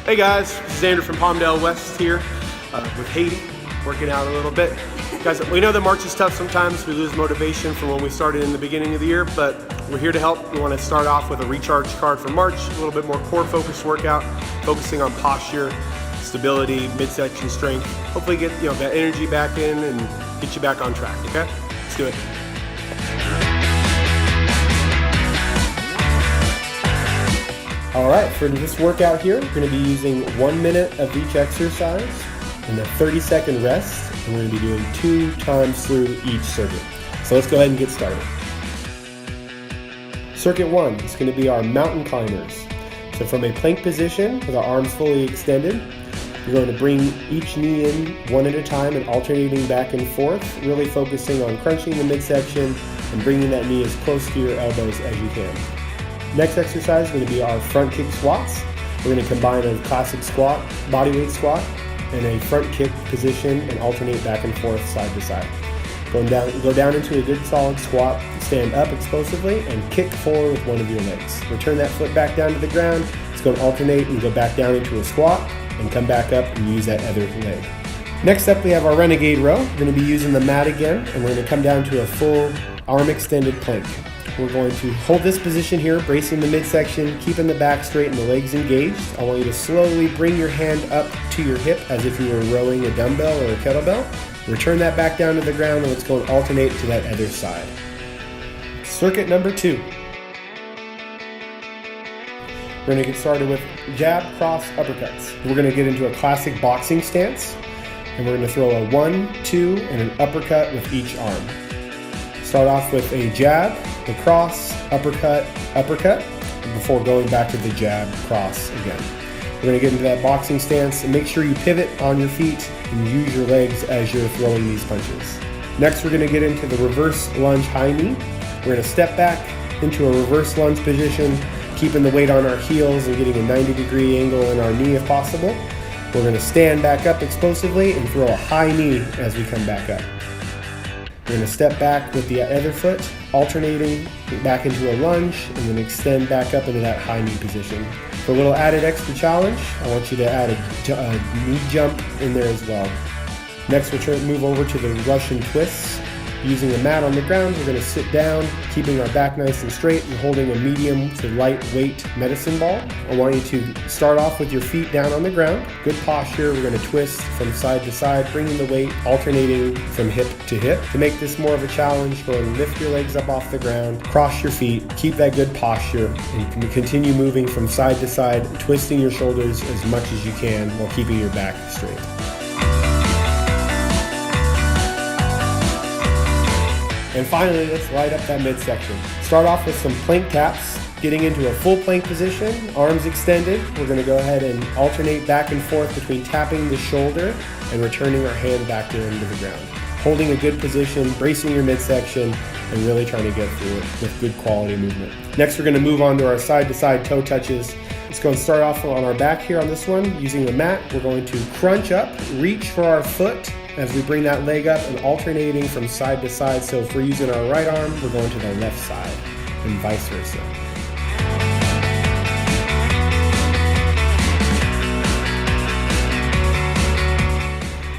Hey guys, this is Andrew from Palmdale West here with Haydee, working out a little bit. Guys, we know that March is tough sometimes. We lose motivation from when we started in the beginning of the year, but we're here to help. We want to start off with a recharge card for March, a little bit more core focused workout, focusing on posture, stability, midsection strength. Hopefully get that energy back in and get you back on track, okay? Let's do it. All right, for this workout here, we're gonna be using 1 minute of each exercise and a 30-second rest. And we're gonna be doing 2 times through each circuit. So let's go ahead and get started. Circuit 1 is gonna be our mountain climbers. So from a plank position with our arms fully extended, you're going to bring each knee in one at a time and alternating back and forth, really focusing on crunching the midsection and bringing that knee as close to your elbows as you can. Next exercise is going to be our front kick squats. We're going to combine a classic squat, bodyweight squat, and a front kick position and alternate back and forth side to side. Go down into a good solid squat, stand up explosively, and kick forward with one of your legs. Return that foot back down to the ground. It's going to alternate and go back down into a squat and come back up and use that other leg. Next up we have our renegade row. We're going to be using the mat again, and we're going to come down to a full arm extended plank. We're going to hold this position here, bracing the midsection, keeping the back straight and the legs engaged. I want you to slowly bring your hand up to your hip as if you were rowing a dumbbell or a kettlebell. Return that back down to the ground, and let's go and alternate to that other side. Circuit number 2. We're going to get started with jab, cross, uppercuts. We're going to get into a classic boxing stance, and we're going to throw a 1, 2, and an uppercut with each arm. Start off with a jab, the cross, uppercut, uppercut, before going back to the jab, cross again. We're going to get into that boxing stance and make sure you pivot on your feet and use your legs as you're throwing these punches. Next, we're going to get into the reverse lunge high knee. We're going to step back into a reverse lunge position, keeping the weight on our heels and getting a 90-degree angle in our knee if possible. We're going to stand back up explosively and throw a high knee as we come back up. We're going to step back with the other foot, alternating back into a lunge, and then extend back up into that high knee position. For a little added extra challenge, I want you to add a knee jump in there as well. Next, we'll move over to the Russian twists. Using a mat on the ground, we're going to sit down, keeping our back nice and straight and holding a medium to light weight medicine ball. I want you to start off with your feet down on the ground. Good posture. We're going to twist from side to side, bringing the weight, alternating from hip to hip. To make this more of a challenge, go and lift your legs up off the ground, cross your feet, keep that good posture, and continue moving from side to side, twisting your shoulders as much as you can while keeping your back straight. And finally, let's light up that midsection. Start off with some plank taps, getting into a full plank position, arms extended. We're going to go ahead and alternate back and forth between tapping the shoulder and returning our hand back down into the ground. Holding a good position, bracing your midsection, and really trying to get through it with good quality movement. Next, we're going to move on to our side-to-side toe touches. Let's go and start off on our back here on this one. Using the mat, we're going to crunch up, reach for our foot, as we bring that leg up and alternating from side to side. So if we're using our right arm, we're going to the left side and vice versa.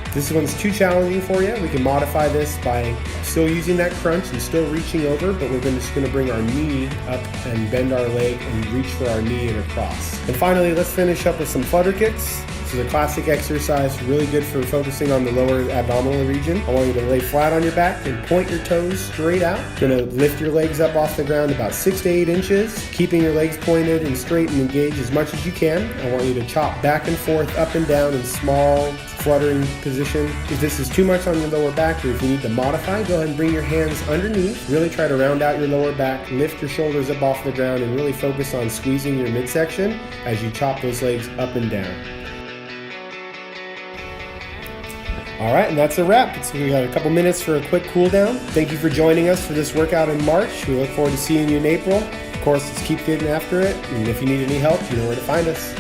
If this one's too challenging for you, we can modify this by still using that crunch and still reaching over, but we're just going to bring our knee up and bend our leg and reach for our knee and across. And finally, let's finish up with some flutter kicks. This is a classic exercise, really good for focusing on the lower abdominal region. I want you to lay flat on your back and point your toes straight out. You're going to lift your legs up off the ground about 6 to 8 inches, keeping your legs pointed and straight and engaged as much as you can. I want you to chop back and forth, up and down in small, fluttering position. If this is too much on your lower back or if you need to modify, go ahead and bring your hands underneath. Really try to round out your lower back, lift your shoulders up off the ground, and really focus on squeezing your midsection as you chop those legs up and down. All right, and that's a wrap. So we got a couple minutes for a quick cool down. Thank you for joining us for this workout in March. We look forward to seeing you in April. Of course, let's keep getting after it. And if you need any help, you know where to find us.